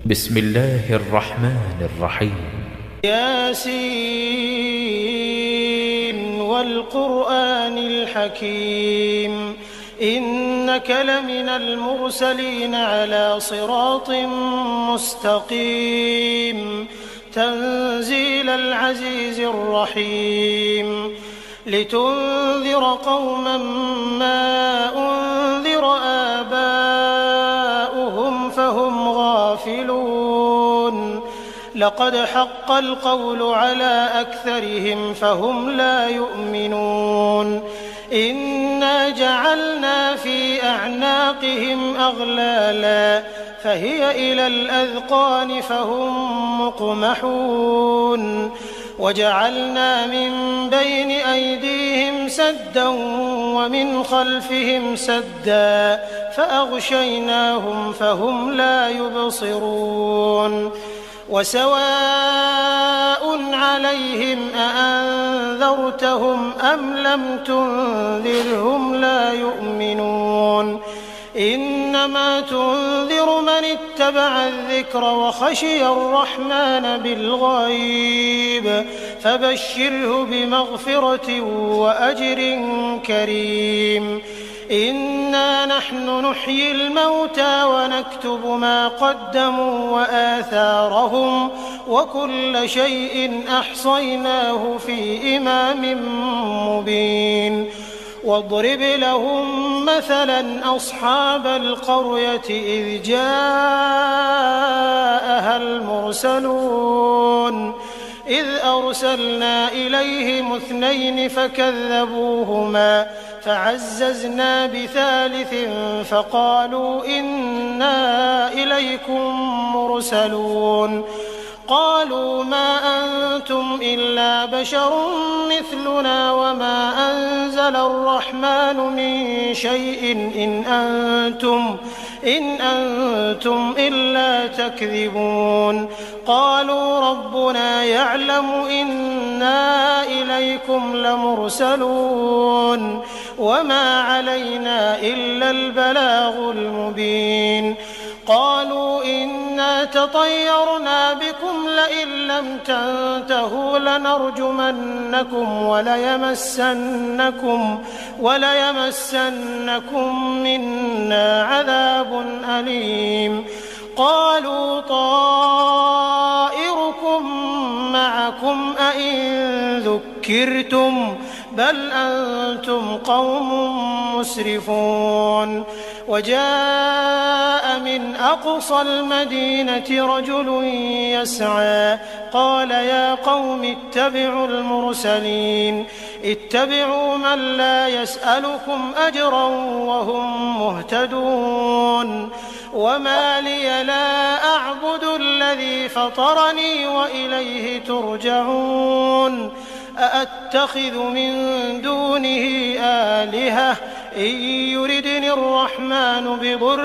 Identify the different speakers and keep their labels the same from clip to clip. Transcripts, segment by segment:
Speaker 1: بسم الله الرحمن الرحيم.
Speaker 2: ياسين والقرآن الحكيم إنك لمن المرسلين على صراط مستقيم تنزيل العزيز الرحيم لتنذر قوما ما أنذر آباؤهم فهم غافلون لقد حق القول على أكثرهم فهم لا يؤمنون إنا جعلنا في أعناقهم أغلالا فهي إلى الأذقان فهم مقمحون وجعلنا من بين أيديهم سدا ومن خلفهم سدا فأغشيناهم فهم لا يبصرون وسواء عليهم أأنذرتهم أم لم تنذرهم لا يؤمنون إنما تنذر من اتبع الذكر وخشي الرحمن بالغيب فبشره بمغفرة وأجر كريم إنا نحن نحيي الموتى ونكتب ما قدموا وآثارهم وكل شيء أحصيناه في إمام مبين واضرب لهم مثلا أصحاب القرية إذ جاءها المرسلون إذ أرسلنا إليهم 2 فكذبوهما فعززنا بثالث فقالوا إنا إليكم مرسلون قالوا ما أنتم إلا بشر مثلنا وما أنزل الرحمن من شيء إن أنتم إلا تكذبون قالوا ربنا يعلم إنا إليكم لمرسلون وما علينا إلا البلاغ المبين قالوا إنا تطيرنا بكم لئن لم تنتهوا لنرجمنكم وليمسنكم منا عذاب أليم قالوا طائركم معكم أئن ذكرتم بل أنتم قوم مسرفون وجاء من أقصى المدينة رجل يسعى قال يا قوم اتبعوا المرسلين اتبعوا من لا يسألكم أجرا وهم مهتدون وما لي لا أعبد الذي فطرني وإليه ترجعون أأتخذ من دونه آلهة إن يردني الرحمن بضر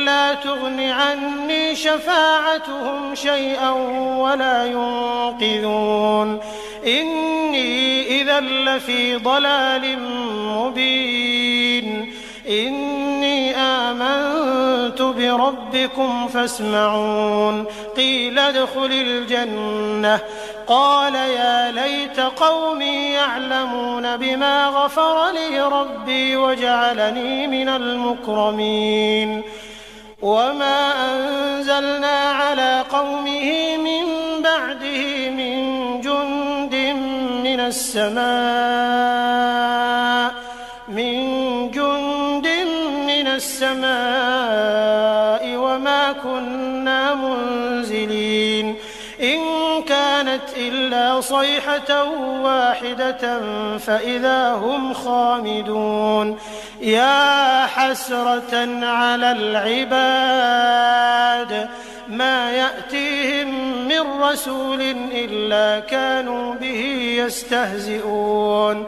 Speaker 2: لا تغن عني شفاعتهم شيئا ولا ينقذون إني إذا لفي ضلال مبين إني آمنت بربكم فاسمعون قيل ادخل الجنة قال يا ليت قومي يعلمون بما غفر لي ربي وجعلني من المكرمين وما أنزلنا على قومه من بعده من جند من السماء وما كنا منزلين إن كانت إلا صيحة واحدة فإذا هم خامدون يا حسرة على العباد ما يأتيهم من رسول إلا كانوا به يستهزئون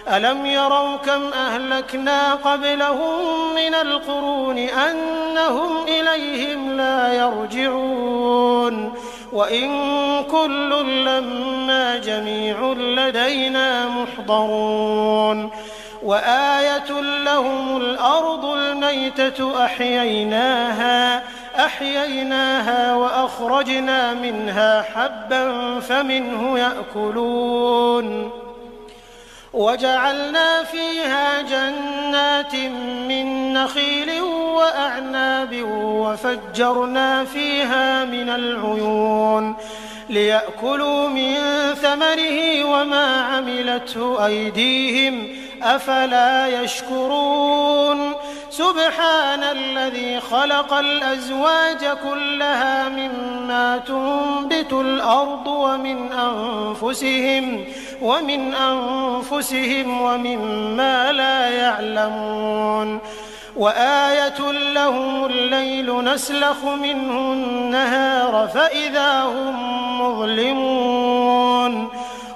Speaker 2: ألم يروا كم أهلكنا قبلهم من القرون أنهم إليهم لا يرجعون وإن كل لما جميع لدينا محضرون وآية لهم الأرض الميتة أحييناها فأخرجنا منها حبا فمنه يأكلون وجعلنا فيها جنات من نخيل وأعناب وفجرنا فيها من العيون ليأكلوا من ثمره وما عملته أيديهم أفلا يشكرون سبحان الذي خلق الأزواج كلها مما تنبت الأرض ومن أنفسهم ومما لا يعلمون وآية لهم الليل نسلخ منه النهار فإذا هم مظلمون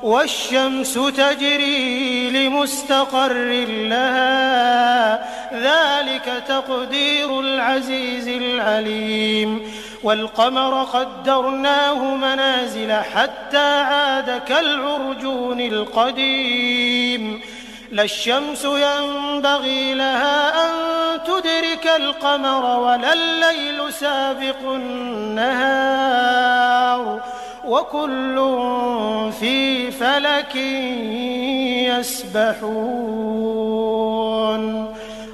Speaker 2: والشمس تجري لمستقر لها ذلك تقدير العزيز العليم والقمر قدرناه منازل حتى عاد كالعرجون القديم لا الشمس ينبغي لها أن تدرك القمر ولا الليل سابق النهار وكل في فلك يسبحون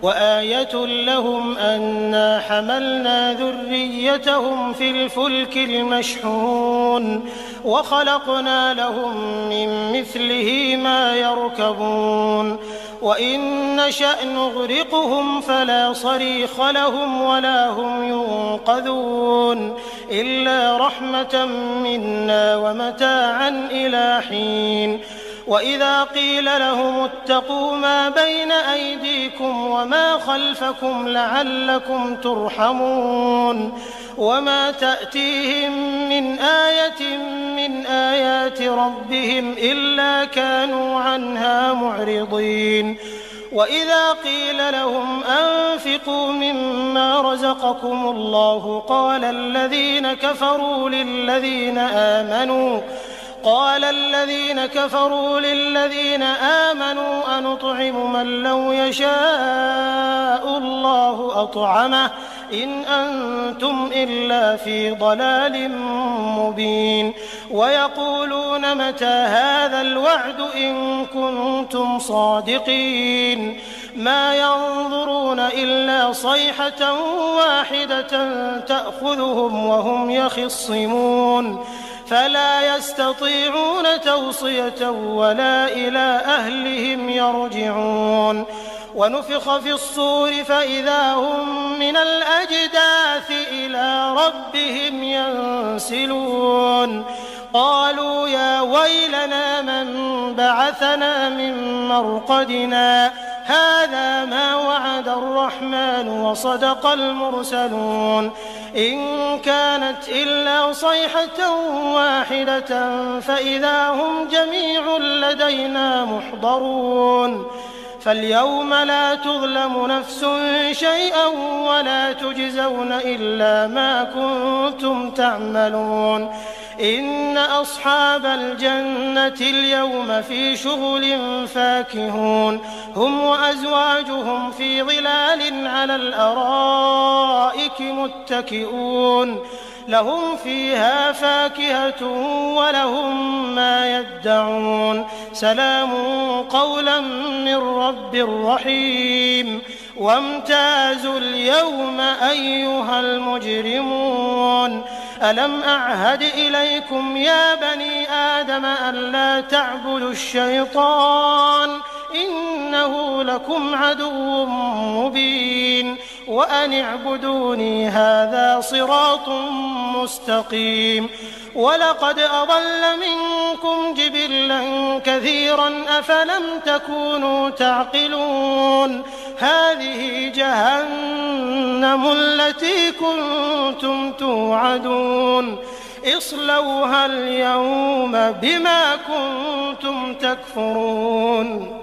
Speaker 2: وآية لهم أنا حملنا ذريتهم في الفلك المشحون وخلقنا لهم من مثله ما يركبون وإن نشأ نغرقهم فلا صريخ لهم ولا هم ينقذون إلا رحمة منا ومتاعا إلى حين وإذا قيل لهم اتقوا ما بين أيديكم وما خلفكم لعلكم ترحمون وما تأتيهم من آية من آيات ربهم إلا كانوا عنها معرضين وإذا قيل لهم أنفقوا مما رزقكم الله قال الذين كفروا للذين آمنوا أنطعم من لو يشاء الله أطعمه إن أنتم إلا في ضلال مبين ويقولون متى هذا الوعد إن كنتم صادقين ما ينظرون إلا صيحة واحدة تأخذهم وهم يخصمون فلا يستطيعون توصية ولا إلى أهلهم يرجعون ونفخ في الصور فإذا هم من الأجداث إلى ربهم ينسلون قالوا يا ويلنا من بعثنا من مرقدنا هذا ما وعد الرحمن وصدق المرسلون إن كانت إلا صيحة واحدة فإذا هم جميع لدينا محضرون فاليوم لا تظلم نفس شيئا ولا تجزون إلا ما كنتم تعملون إن أصحاب الجنة اليوم في شغل فاكهون هم وأزواجهم في ظلال على الأرائك متكئون لهم فيها فاكهة ولهم ما يدعون سلام قولا من رب رحيم وامتازوا اليوم أيها المجرمون ألم أعهد إليكم يا بني آدم ألا تعبدوا الشيطان إنه لكم عدو مبين وأن اعبدوني هذا صراط مستقيم ولقد أضل منكم جبلا كثيرا أفلم تكونوا تعقلون هذه جهنم التي كنتم توعدون اصلوها اليوم بما كنتم تكفرون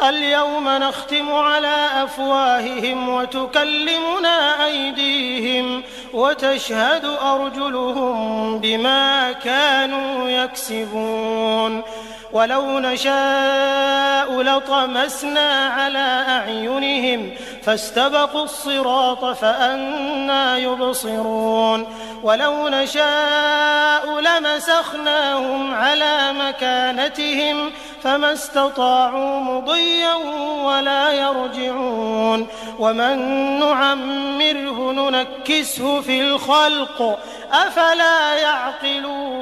Speaker 2: اليوم نختم على أفواههم وتكلمنا أيديهم وتشهد أرجلهم بما كانوا يكسبون ولو نشاء لطمسنا على أعينهم فاستبقوا الصراط فأنى يبصرون ولو نشاء لمسخناهم على مكانتهم فما استطاعوا مضيا ولا يرجعون ومن نعمره ننكسه في الخلق أفلا يعقلون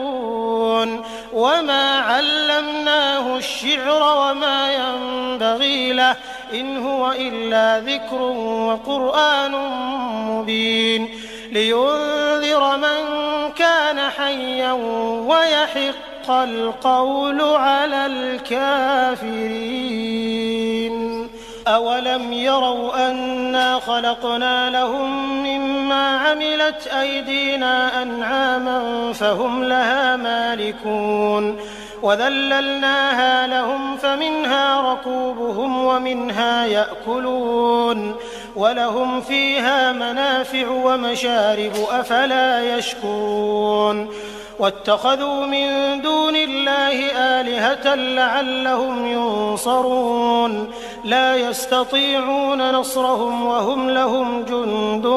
Speaker 2: وما علمناه الشعر وما ينبغي له إن هو إلا ذكر وقرآن مبين لينذر من كان حيا ويحق القول على الكافرين أولم يروا أنا خلقنا لهم مما عملت أيدينا أنعاما فهم لها مالكون وذللناها لهم فمنها ركوبهم ومنها يأكلون ولهم فيها منافع ومشارب أفلا يشكرون واتخذوا من دون الله آلهة لعلهم ينصرون لا يستطيعون نصرهم وهم لهم جند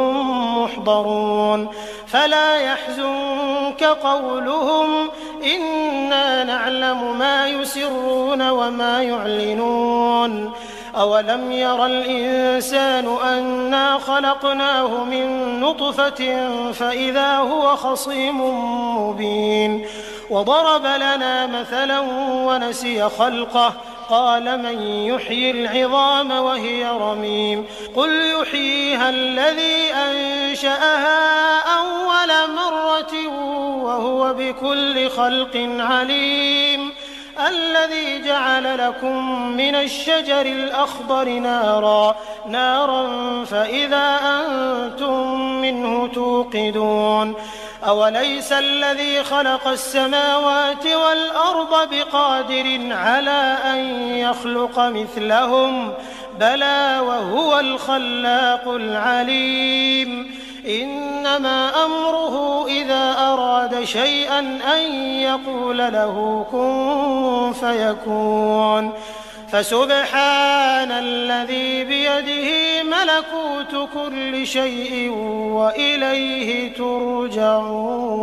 Speaker 2: محضرون فلا يحزنك قولهم إنا نعلم ما يسرون وما يعلنون أولم ير الإنسان أنا خلقناه من نطفة فإذا هو خصيم مبين وضرب لنا مثلا ونسي خلقه قال من يحيي العظام وهي رميم قل يحييها الذي أنشأها أول مرة وهو بكل خلق عليم الذي جعل لكم من الشجر الأخضر نارا فإذا أنتم منه توقدون أوليس الذي خلق السماوات والأرض بقادر على أن يخلق مثلهم بلى وهو الخلاق العليم إنما أمره إذا أراد شيئا أن يقول له كن فيكون فسبحان الذي بيده ملكوت كل شيء وإليه ترجعون